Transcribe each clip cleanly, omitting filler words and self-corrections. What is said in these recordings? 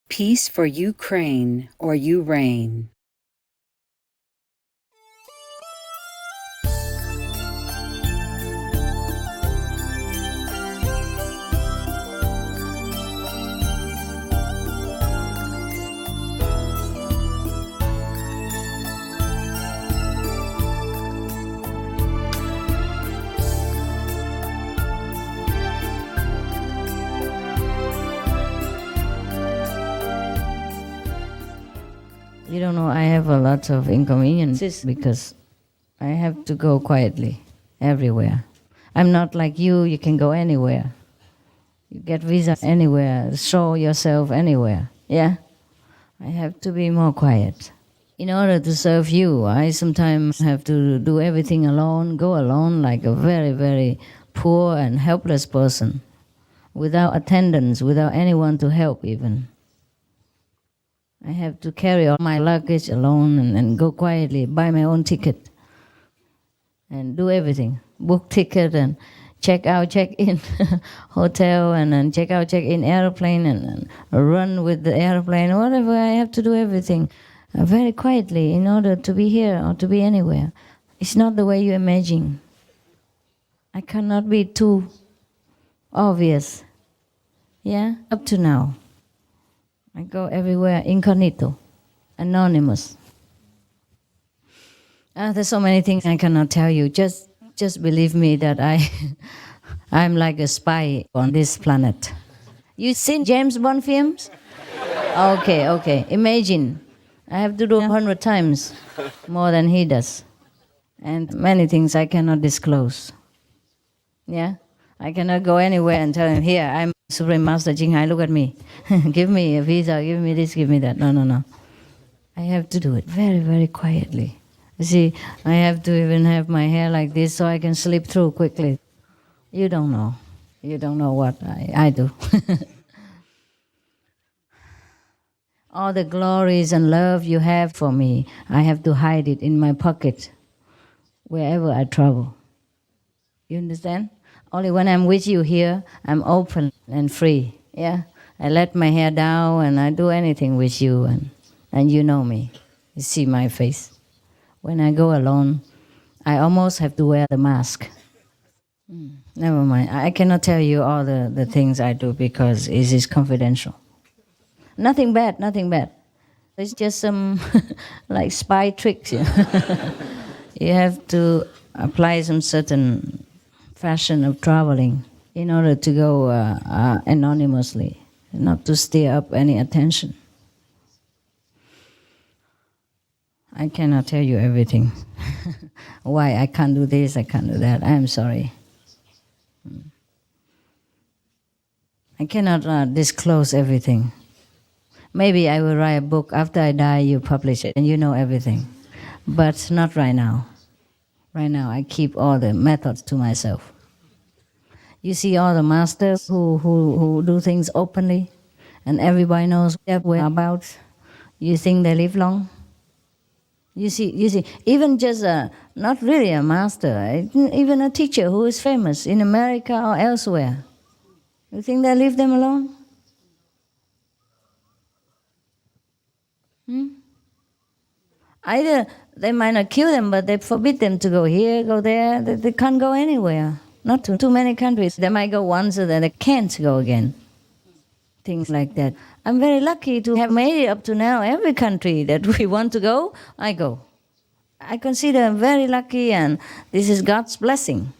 Peace for Ukraine or you reign. You don't know, I have a lot of inconveniences because I have to go quietly everywhere. I'm not like you can go anywhere. You get visa anywhere, show yourself anywhere. Yeah? I have to be more quiet. In order to serve you, I sometimes have to do everything alone, go alone like a very, very poor and helpless person, without attendance, without anyone to help even. I have to carry all my luggage alone and go quietly, buy my own ticket and do everything. Book ticket and check out, check in hotel and then check out, check in airplane and run with the airplane, whatever. I have to do everything very quietly in order to be here or to be anywhere. It's not the way you imagine. I cannot be too obvious. Yeah, up to now. I go everywhere incognito, anonymous. There's so many things I cannot tell you. Just believe me that I'm like a spy on this planet. You seen James Bond films? Okay. Imagine, I have to do 100 times more than he does. And many things I cannot disclose. Yeah? I cannot go anywhere and tell him, here, I'm Supreme Master Ching, look at me. Give me a visa, give me this, give me that. No. I have to do it very, very quietly. You see, I have to even have my hair like this so I can slip through quickly. You don't know. You don't know what I do. All the glories and love you have for me, I have to hide it in my pocket wherever I travel. You understand? Only when I'm with you here, I'm open and free. Yeah, I let my hair down and I do anything with you, and you know me. You see my face. When I go alone, I almost have to wear the mask. Never mind. I cannot tell you all the things I do because it is confidential. Nothing bad. It's just some like spy tricks. Yeah. You have to apply some certain fashion of traveling in order to go anonymously, not to stir up any attention. I cannot tell you everything. Why I can't do this, I can't do that. I am sorry. I cannot disclose everything. Maybe I will write a book after I die, you publish it, and you know everything. But not right now. Right now, I keep all the methods to myself. You see all the masters who do things openly, and everybody knows their whereabouts. You think they live long? You see, even just not really a master, even a teacher who is famous in America or elsewhere. You think they leave them alone? Either they might not kill them, but they forbid them to go here, go there. They can't go anywhere. Not to too many countries. They might go once and then they can't go again. Things like that. I'm very lucky to have made it up to now. Every country that we want to go, I go. I consider very lucky, and this is God's blessing.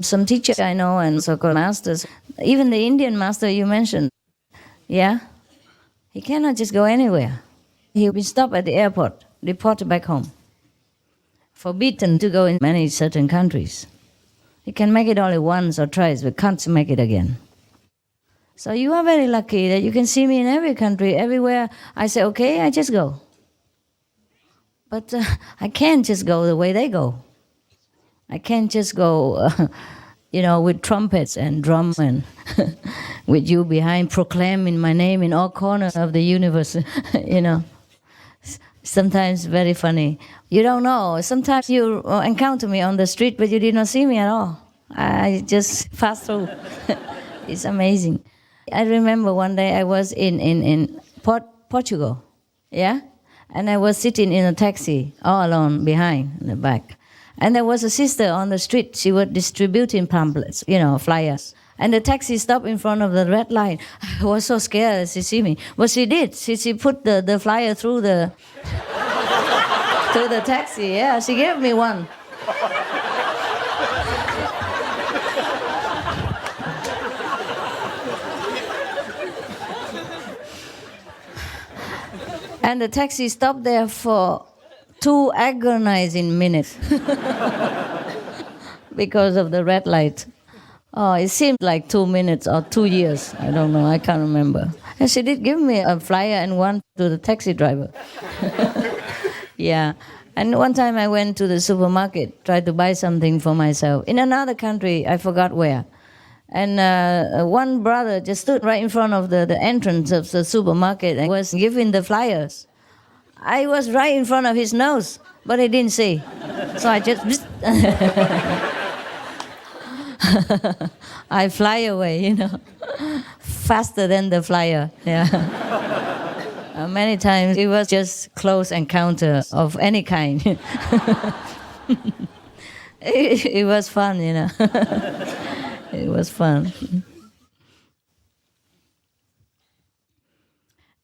Some teachers I know and so-called masters, even the Indian master you mentioned, yeah, he cannot just go anywhere. He'll be stopped at the airport, deported back home, forbidden to go in many certain countries. He can make it only once or twice, but can't make it again. So you are very lucky that you can see me in every country, everywhere. I say, okay, I just go. But I can't just go the way they go. I can't just go, with trumpets and drum and with you behind proclaiming my name in all corners of the universe, Sometimes very funny. You don't know. Sometimes you encounter me on the street, but you did not see me at all. I just passed through. It's amazing. I remember one day I was in Portugal, yeah? And I was sitting in a taxi all alone behind in the back. And there was a sister on the street. She was distributing pamphlets, flyers. And the taxi stopped in front of the red light. I was so scared as she see me. But she did. She put the flyer through the through the taxi. Yeah, she gave me one. And the taxi stopped there for 2 agonizing minutes because of the red light. Oh, it seemed like 2 minutes or 2 years. I don't know. I can't remember. And she did give me a flyer and one to the taxi driver. Yeah. And one time I went to the supermarket, tried to buy something for myself in another country. I forgot where. And one brother just stood right in front of the entrance of the supermarket and was giving the flyers. I was right in front of his nose, but he didn't see. So I just... I fly away, faster than the flyer. Yeah. Many times it was just close encounter of any kind. It was fun, It was fun.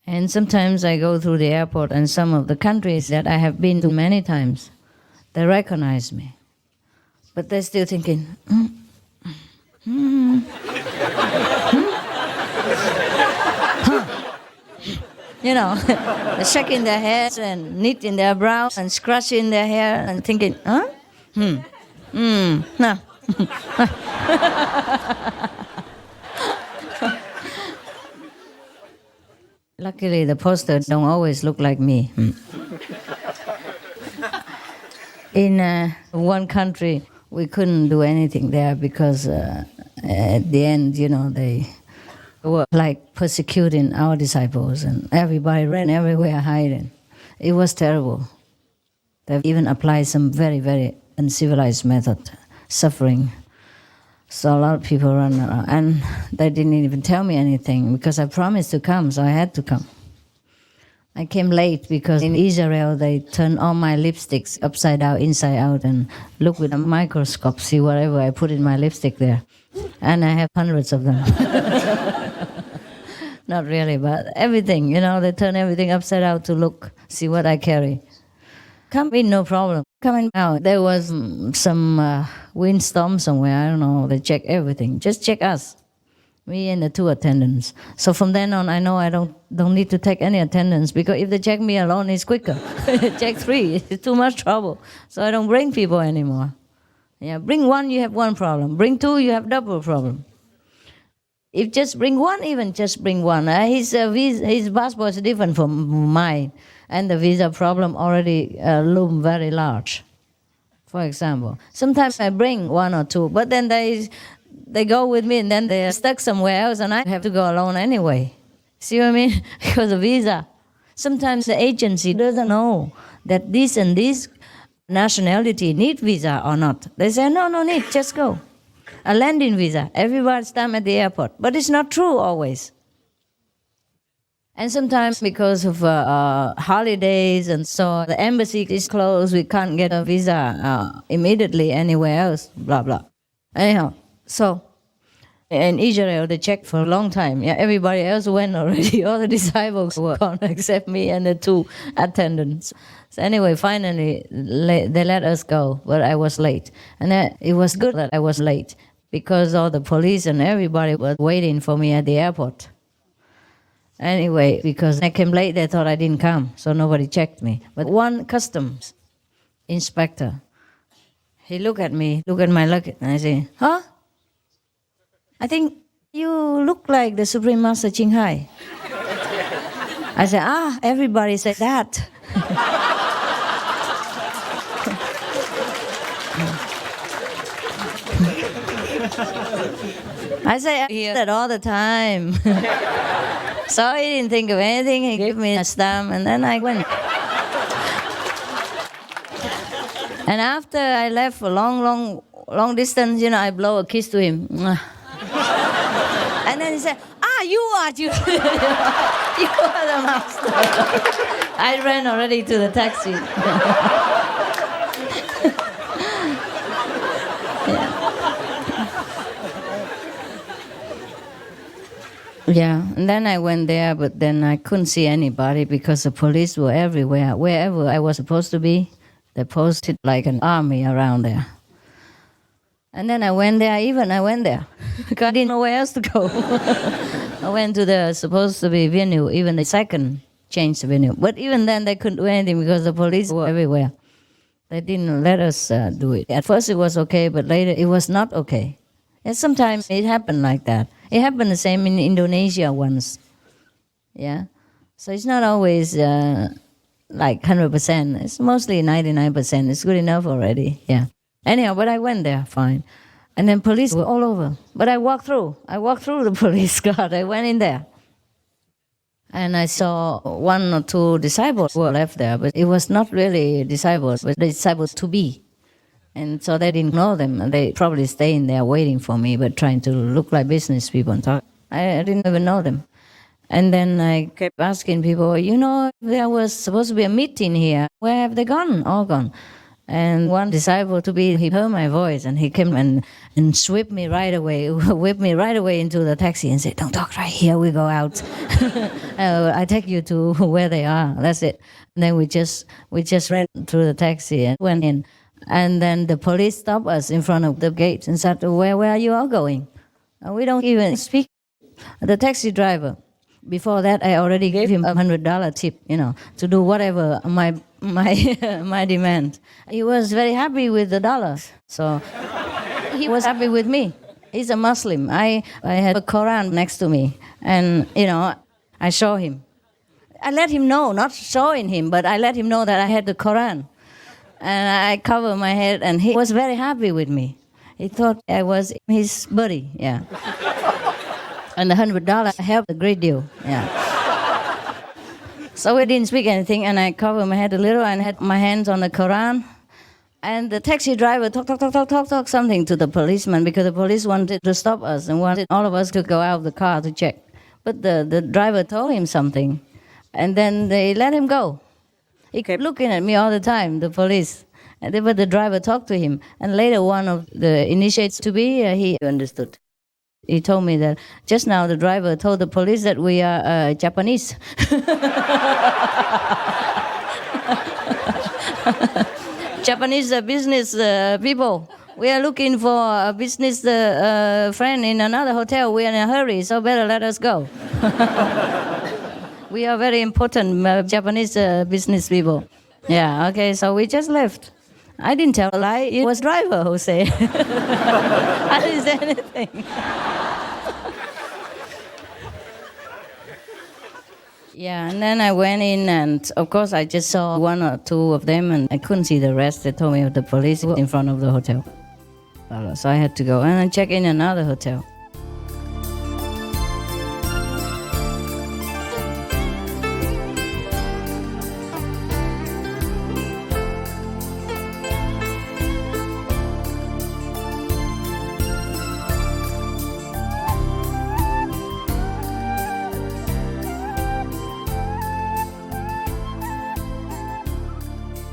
And sometimes I go through the airport and some of the countries that I have been to many times, they recognize me. But they're still thinking, they're shaking their heads and knitting their brows and scratching their hair and thinking, no. Luckily, the posters don't always look like me. In one country, we couldn't do anything there because at the end, they were like persecuting our disciples and everybody ran everywhere hiding. It was terrible. They even applied some very, very uncivilized method, suffering. So a lot of people run around, and they didn't even tell me anything because I promised to come, so I had to come. I came late because in Israel they turn all my lipsticks upside down, inside out, and look with a microscope, see whatever I put in my lipstick there. And I have hundreds of them. Not really, but everything, they turn everything upside down to look, see what I carry. Come in, no problem. Coming out, there was some windstorm somewhere, I don't know, they check everything. Just check us, me and the 2 attendants. So from then on, I know I don't need to take any attendants because if they check me alone, it's quicker. Check 3, it's too much trouble. So I don't bring people anymore. Yeah, bring 1, you have 1 problem. Bring 2, you have double problem. If just bring 1, even just bring 1. His passport is different from mine. And the visa problem already loom very large, for example. Sometimes I bring 1 or 2, but then they go with me and then they're stuck somewhere else and I have to go alone anyway. See what I mean? Because of visa. Sometimes the agency doesn't know that this and this nationality need visa or not. They say, no need, just go. A landing visa, everybody's time at the airport. But it's not true always. And sometimes because of holidays and so the embassy is closed, we can't get a visa immediately anywhere else, blah, blah. Anyhow, so in Israel, they checked for a long time. Yeah, everybody else went already. All the disciples were gone except me and the 2 attendants. So anyway, finally, they let us go, but I was late. And it was good that I was late because all the police and everybody was waiting for me at the airport. Anyway, because I came late, they thought I didn't come, so nobody checked me. But one customs inspector, he looked at me, looked at my luggage, and I say, huh? I think you look like the Supreme Master Ching. I said, everybody said that. I say, I hear that all the time. So he didn't think of anything. He gave me a stamp, and then I went. And after I left for long distance, I blow a kiss to him. And then he said, you are you. You are the master. I ran already to the taxi. Yeah, and then I went there, but then I couldn't see anybody because the police were everywhere. Wherever I was supposed to be, they posted like an army around there. And then I went there because I didn't know where else to go. I went to the supposed to be venue, even the second changed venue. But even then, they couldn't do anything because the police were everywhere. They didn't let us do it. At first, it was okay, but later, it was not okay. And sometimes it happened like that. It happened the same in Indonesia once. Yeah? So it's not always like 100%. It's mostly 99%. It's good enough already. Yeah. Anyhow, but I went there, fine. And then police were all over. But I walked through. The police guard. I went in there. And I saw one or two disciples who were left there. But it was not really disciples, but the disciples to be. And so they didn't know them. And they probably stay in there waiting for me, but trying to look like business people and talk. I didn't even know them. And then I kept asking people, there was supposed to be a meeting here. Where have they gone? All gone. And one disciple he heard my voice and he came and whipped me right away into the taxi and said, "Don't talk right here, we go out. I take you to where they are." That's it. And then we just ran through the taxi and went in. And then the police stopped us in front of the gate and said, where are you all going? And we don't even speak. The taxi driver, before that, I already gave him $100 tip, to do whatever my demand. He was very happy with the dollars, so he was happy with me. He's a Muslim. I had a Quran next to me, and I show him. I let him know, not showing him, but I let him know that I had the Quran, and I covered my head, and he was very happy with me. He thought I was his buddy, yeah. And the $100 helped a great deal, yeah. So we didn't speak anything, and I covered my head a little and had my hands on the Quran. And the taxi driver talk something to the policeman because the police wanted to stop us and wanted all of us to go out of the car to check. But the driver told him something, and then they let him go. He kept looking at me all the time, the police. But the driver talked to him, and later one of the initiates to be, he understood. He told me that just now the driver told the police that we are Japanese. Japanese business people. We are looking for a business friend in another hotel. We are in a hurry, so better let us go. We are very important Japanese business people. Yeah, okay, so we just left. I didn't tell a lie. It was driver who said. I didn't say anything. Yeah, and then I went in, and of course I just saw one or two of them, and I couldn't see the rest. They told me the police were in front of the hotel. So I had to go and check in another hotel.